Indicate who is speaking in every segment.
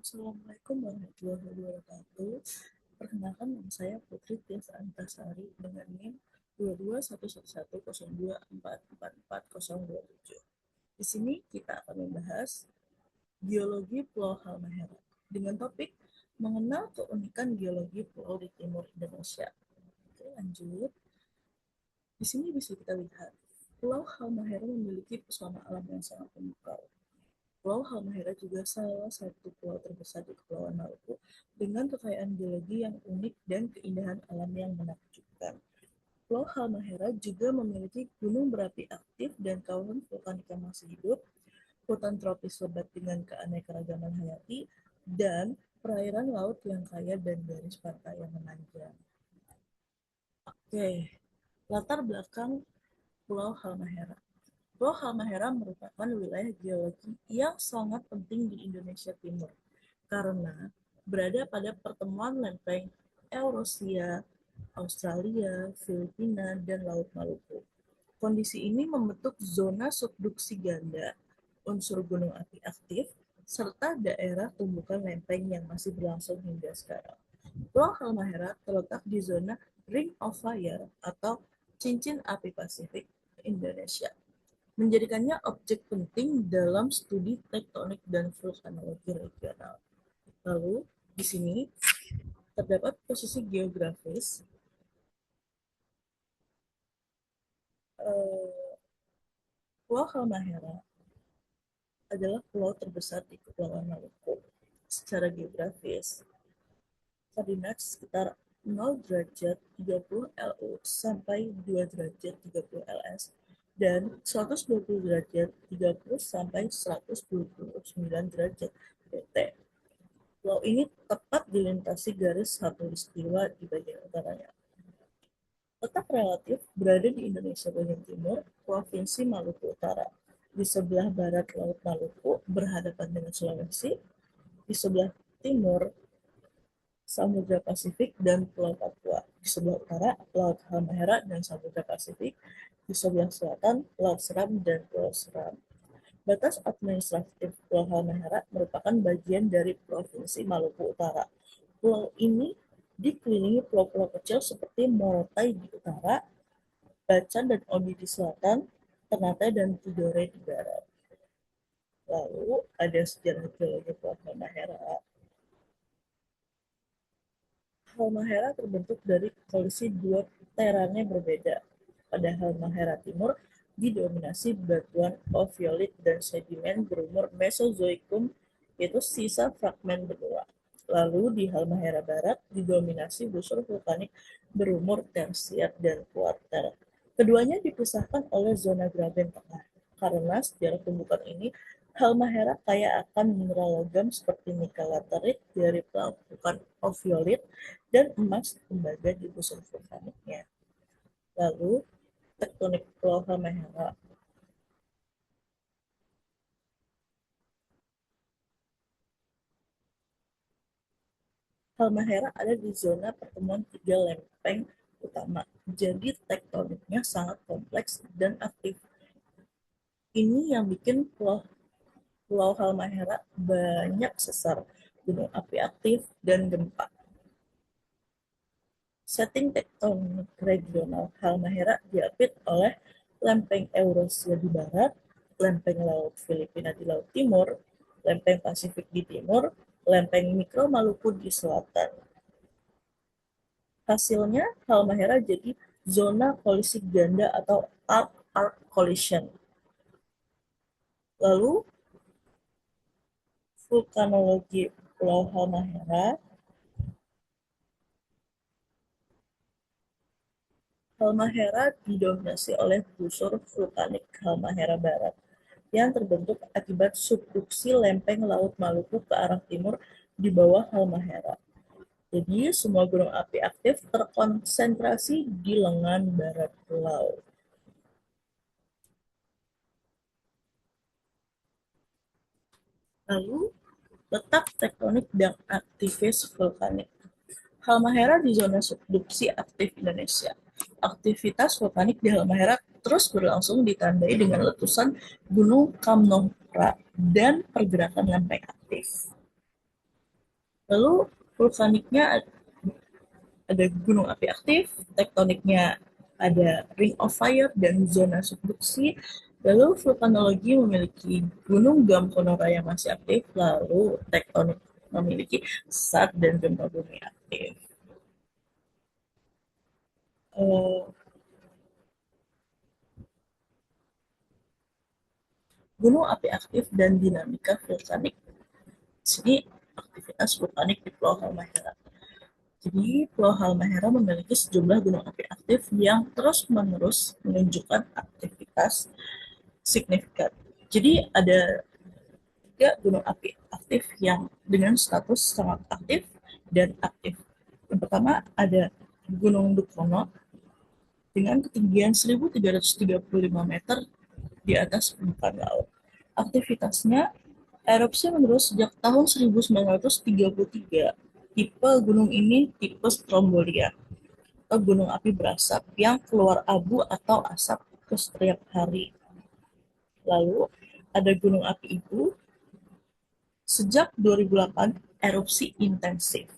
Speaker 1: Assalamualaikum warahmatullahi wabarakatuh. Perkenalkan, nama saya Putri Tias Antasari dengan NIM 221102444027. Di sini kita akan membahas geologi Pulau Halmahera dengan topik mengenal keunikan geologi pulau di timur Indonesia. Oke, lanjut. Di sini bisa kita lihat Pulau Halmahera memiliki pesona alam yang sangat memukau. Pulau Halmahera juga salah satu pulau terbesar di Kepulauan Maluku dengan kekayaan geologi yang unik dan keindahan alam yang menakjubkan. Pulau Halmahera juga memiliki gunung berapi aktif dan kawasan vulkanik yang masih hidup, hutan tropis lebat dengan keanekaragaman hayati, dan perairan laut yang kaya dan garis pantai yang memanjang. Oke, latar belakang Pulau Halmahera. Pulau Halmahera merupakan wilayah geologi yang sangat penting di Indonesia Timur karena berada pada pertemuan lempeng Eurasia, Australia, Filipina, dan Laut Maluku. Kondisi ini membentuk zona subduksi ganda, unsur gunung api aktif, serta daerah tumbukan lempeng yang masih berlangsung hingga sekarang. Pulau Halmahera terletak di zona Ring of Fire atau cincin api Pasifik Indonesia, menjadikannya objek penting dalam studi tektonik dan vulkanologi regional. Lalu, di sini terdapat posisi geografis Pulau Halmahera adalah pulau terbesar di Kepulauan Maluku. Secara geografis, koordinat sekitar 0 derajat 30 LU sampai 2 derajat 30 LS dan 120 derajat 30 sampai 129 derajat PT. Pulau ini tepat dilintasi garis khatulistiwa di bagian utaranya. Letak relatif berada di Indonesia bagian timur, Provinsi Maluku Utara. Di sebelah barat Laut Maluku berhadapan dengan Sulawesi, di sebelah timur Samudra Pasifik dan Pulau Papua. Di sebelah utara Laut Halmahera dan Samudra Pasifik, di sebelah selatan Laut Seram dan Pulau Seram. Batas administratif Pulau Halmahera merupakan bagian dari Provinsi Maluku Utara. Pulau ini dikelilingi pulau-pulau kecil seperti Morotai di utara, Bacan dan Obi di selatan, Ternate dan Tidore di barat. Lalu ada sejarah geologi Pulau Halmahera. Halmahera terbentuk dari kolisi dua terane berbeda. Pada Halmahera Timur didominasi batuan oviolit dan sedimen berumur Mesozoikum, yaitu sisa fragmen benua. Lalu di Halmahera Barat didominasi busur vulkanik berumur tersier dan kuarter. Keduanya dipisahkan oleh zona graben tengah. Karena sejarah tumbukan ini, Halmahera kaya akan mineral logam seperti nikel laterit dari pelapukan oviolit dan emas tembaga di busur vulkaniknya. Lalu, tektonik Pulau Halmahera. Halmahera ada di zona pertemuan tiga lempeng utama, jadi tektoniknya sangat kompleks dan aktif. Ini yang bikin Pulau Halmahera banyak sesar, gunung api aktif, dan gempa. Setting tektonik regional Halmahera diapit oleh lempeng Eurasia di barat, lempeng laut Filipina di laut timur, lempeng Pasifik di timur, lempeng mikro Maluku di selatan. Hasilnya, Halmahera jadi zona kolisi ganda atau arc-arc collision. Lalu, vulkanologi Pulau Halmahera. Halmahera didominasi oleh busur vulkanik Halmahera Barat yang terbentuk akibat subduksi lempeng Laut Maluku ke arah timur di bawah Halmahera. Jadi, semua gunung api aktif terkonsentrasi di lengan barat pulau. Lalu, letak tektonik dan aktivis vulkanik. Halmahera di zona subduksi aktif Indonesia. Aktivitas vulkanik di Halmahera terus berlangsung ditandai dengan letusan Gunung Kamnopra dan pergerakan lempeng aktif. Lalu vulkaniknya ada gunung api aktif, tektoniknya ada ring of fire dan zona subduksi. Lalu vulkanologi memiliki gunung Gamkonora yang masih aktif, lalu tektonik memiliki sesar dan gempa bumi aktif. Eh, gunung api aktif dan dinamika vulkanik. Di sini aktivitas vulkanik di Pulau Halmahera. Jadi, Pulau Halmahera memiliki sejumlah gunung api aktif yang terus-menerus menunjukkan aktivitas signifikan. Jadi, ada tiga gunung api aktif yang dengan status sangat aktif dan aktif. Yang pertama ada Gunung Dukono dengan ketinggian 1.335 meter di atas permukaan laut. Aktivitasnya erupsi menerus sejak tahun 1933. Tipe gunung ini tipe Stromboli atau gunung api berasap yang keluar abu atau asap setiap hari. Lalu ada gunung api Ibu. Sejak 2008, erupsi intensif.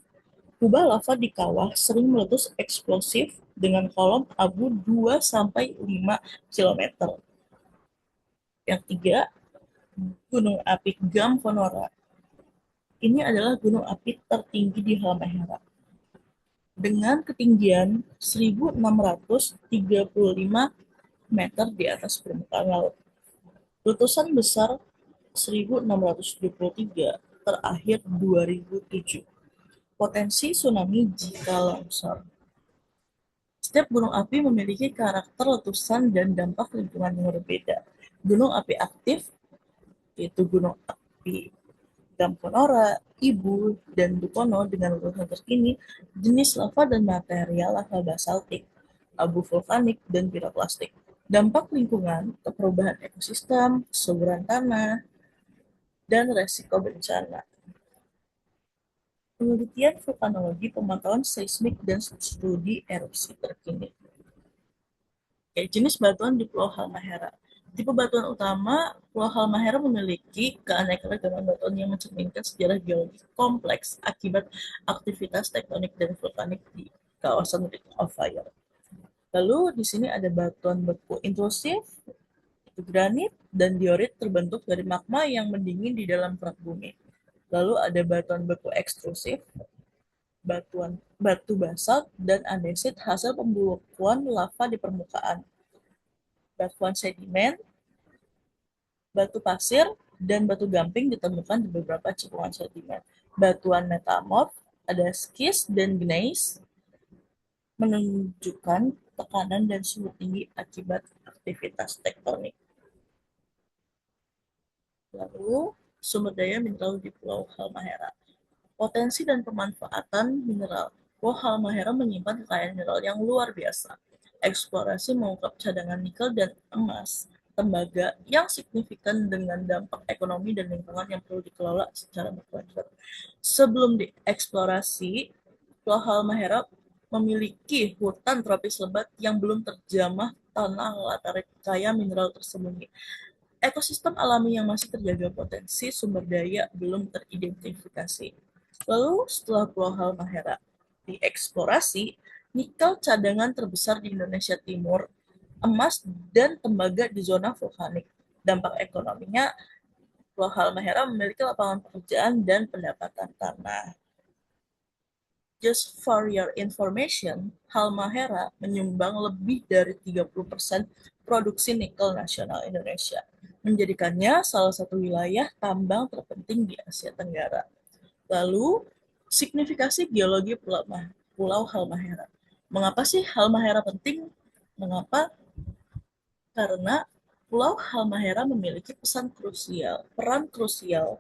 Speaker 1: Kubah lava di kawah sering meletus eksplosif dengan kolom abu 2-5 km. Yang tiga, gunung api Gamkonora. Ini adalah gunung api tertinggi di Halmahera dengan ketinggian 1.635 meter di atas permukaan laut. Letusan besar 1673 terakhir 2007. Potensi tsunami jika longsor. Setiap gunung api memiliki karakter letusan dan dampak lingkungan yang berbeda. Gunung api aktif, yaitu gunung api Gamkonora, Ibu, dan Dukono dengan letusan terkini, jenis lava dan material lava basaltik, abu vulkanik, dan piroklastik. Dampak lingkungan ke perubahan ekosistem, kesuburan tanah, dan resiko bencana. Penelitian vulkanologi, pemantauan seismik, dan studi erupsi terkini. Jenis batuan di Pulau Halmahera. Tipe batuan utama, Pulau Halmahera memiliki keanekaragaman batuan yang mencerminkan sejarah geologi kompleks akibat aktivitas tektonik dan vulkanik di kawasan Ring of Fire. Lalu di sini ada batuan beku intrusif, itu granit dan diorit terbentuk dari magma yang mendingin di dalam kerak bumi. Lalu ada batuan beku ekstrusif, batu basalt dan andesit hasil pembekuan lava di permukaan. Batuan sedimen, batu pasir, dan batu gamping ditemukan di beberapa cekungan sedimen. Batuan metamorf, ada skis dan gneiss, menunjukkan tekanan dan suhu tinggi akibat aktivitas tektonik. Lalu, sumber daya mineral di Pulau Halmahera. Potensi dan pemanfaatan mineral. Pulau Halmahera menyimpan kekayaan mineral yang luar biasa. Eksplorasi mengungkap cadangan nikel dan emas, tembaga yang signifikan dengan dampak ekonomi dan lingkungan yang perlu dikelola secara berkelanjutan. Sebelum dieksplorasi, Pulau Halmahera memiliki hutan tropis lebat yang belum terjamah tanah latar kaya mineral tersembunyi. Ekosistem alami yang masih terjaga, potensi sumber daya belum teridentifikasi. Lalu setelah Pulau Halmahera dieksplorasi, nikel cadangan terbesar di Indonesia Timur, emas dan tembaga di zona vulkanik. Dampak ekonominya, Pulau Halmahera memiliki lapangan pekerjaan dan pendapatan tanah. Just for your information, Halmahera menyumbang lebih dari 30% produksi nikel nasional Indonesia, menjadikannya salah satu wilayah tambang terpenting di Asia Tenggara. Lalu, signifikasi geologi Pulau Halmahera. Mengapa sih Halmahera penting? Mengapa? Karena Pulau Halmahera memiliki peran krusial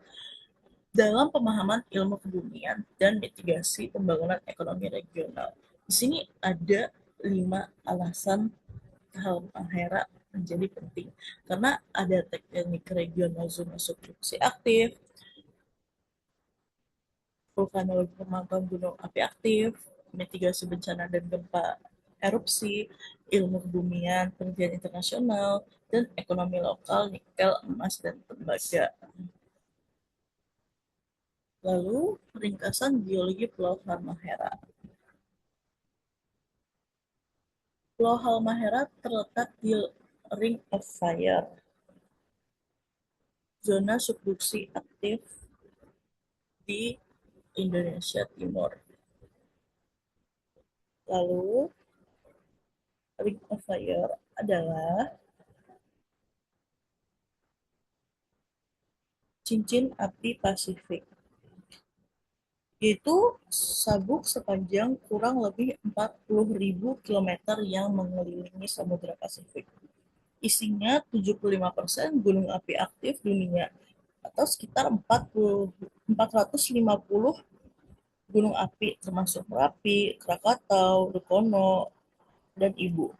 Speaker 1: dalam pemahaman ilmu kebumian dan mitigasi pembangunan ekonomi regional. Di sini ada 5 alasan Halmahera menjadi penting. Karena ada teknik regional zona subduksi aktif, vulkanologi pemantauan gunung api aktif, mitigasi bencana dan gempa erupsi, ilmu kebumian, penelitian internasional, dan ekonomi lokal, nikel, emas, dan tembaga. Lalu, ringkasan geologi Pulau Halmahera. Pulau Halmahera terletak di Ring of Fire, zona subduksi aktif di Indonesia Timur. Lalu, Ring of Fire adalah cincin api Pasifik, yaitu sabuk sepanjang kurang lebih 40.000 km yang mengelilingi Samudra Pasifik. Isinya 75% gunung api aktif dunia, atau sekitar 450 gunung api, termasuk Merapi, Krakatau, Dukono, dan Ibu.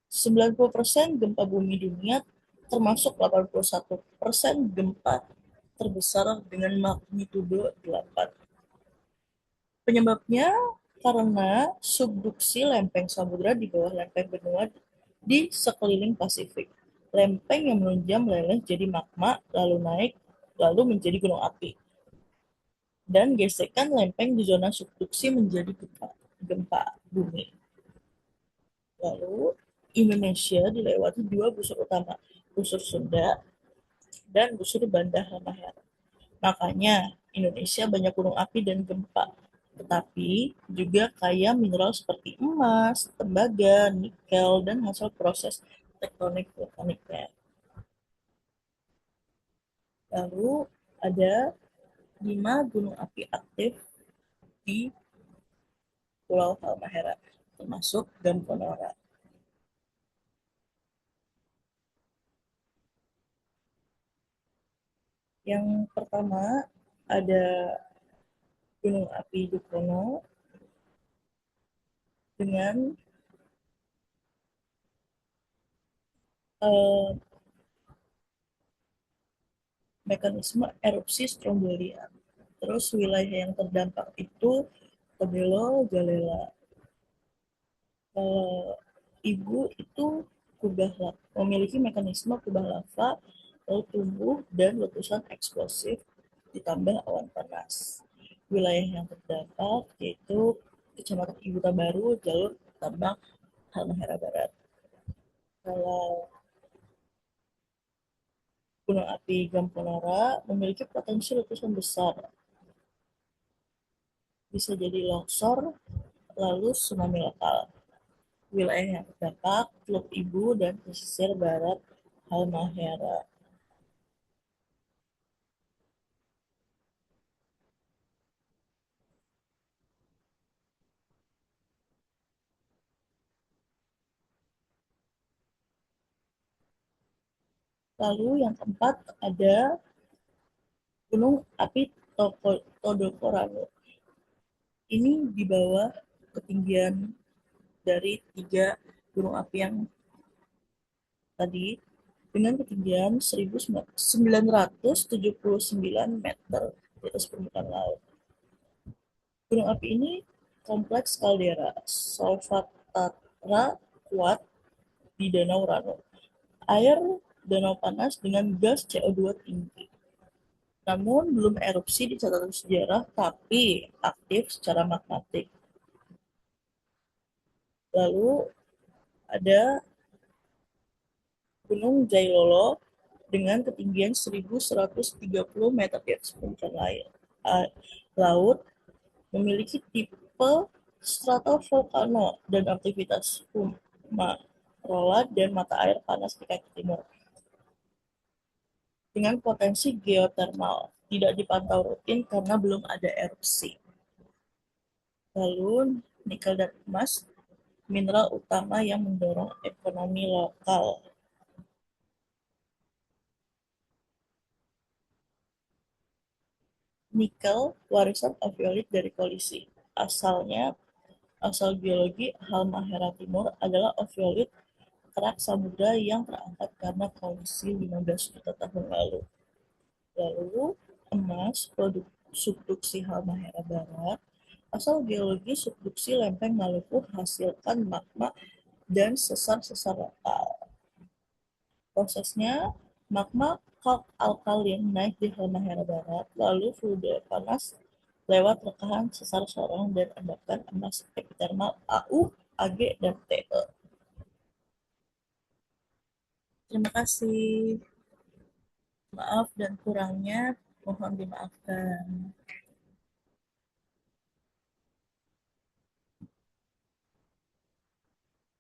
Speaker 1: 90% gempa bumi dunia, termasuk 81% gempa terbesar dengan magnitudo 8. Penyebabnya karena subduksi lempeng samudra di bawah lempeng benua di sekeliling Pasifik. Lempeng yang menunjam meleleh jadi magma, lalu naik, lalu menjadi gunung api. Dan gesekan lempeng di zona subduksi menjadi gempa bumi. Lalu, Indonesia dilewati dua busur utama, busur Sunda dan busur Banda Halmahera. Makanya, Indonesia banyak gunung api dan gempa, tetapi juga kaya mineral seperti emas, tembaga, nikel, dan hasil proses tektonik vulkaniknya. Lalu ada 5 gunung api aktif di Pulau Halmahera, termasuk Gamponora. Yang pertama ada gunung api Dukono dengan uh, mekanisme erupsi strombolian. Terus wilayah yang terdampak itu Tebelo, Galela. Ibu itu kubah lava, memiliki mekanisme kubah lava, lalu tumbuh dan letusan eksplosif ditambah awan panas. Wilayah yang terdampak yaitu Kecamatan Ibu Tabaru, jalur tambang Halmahera Barat. Kalau gunung api Gamponora memiliki potensi letusan besar, bisa jadi longsor, lalu tsunami lokal. Wilayah yang terdampak Teluk Ibu dan pesisir barat Halmahera. Lalu yang keempat ada gunung api Todokorano. Ini di bawah ketinggian dari 3 gunung api yang tadi, dengan ketinggian 1979 meter di atas permukaan laut. Gunung api ini kompleks kaldera solfatara kuat di Danau Rano. Air danau panas dengan gas CO2 tinggi. Namun belum erupsi di catatan sejarah, tapi aktif secara magmatik. Lalu ada Gunung Jailolo dengan ketinggian 1130 meter di atas permukaan laut, memiliki tipe stratovolcano dan aktivitas fumarola dan mata air panas di kaki timur. Dengan potensi geotermal, tidak dipantau rutin karena belum ada erupsi. Lalu, nikel dan emas, mineral utama yang mendorong ekonomi lokal. Nikel, warisan aviolit dari kolisi. Asal geologi Halmahera Timur adalah aviolit kerak samudra yang terangkat karena kolisi 15 juta tahun lalu. Lalu, emas, produk subduksi Halmahera Barat, asal geologi subduksi lempeng Maluku hasilkan magma dan sesar-sesar lokal. Prosesnya, magma kalk-alkalin naik di Halmahera Barat, lalu fluida panas lewat rekahan sesar Sorong dan endapan emas epithermal AU, AG, dan TE. Terima kasih. Maaf dan kurangnya mohon dimaafkan.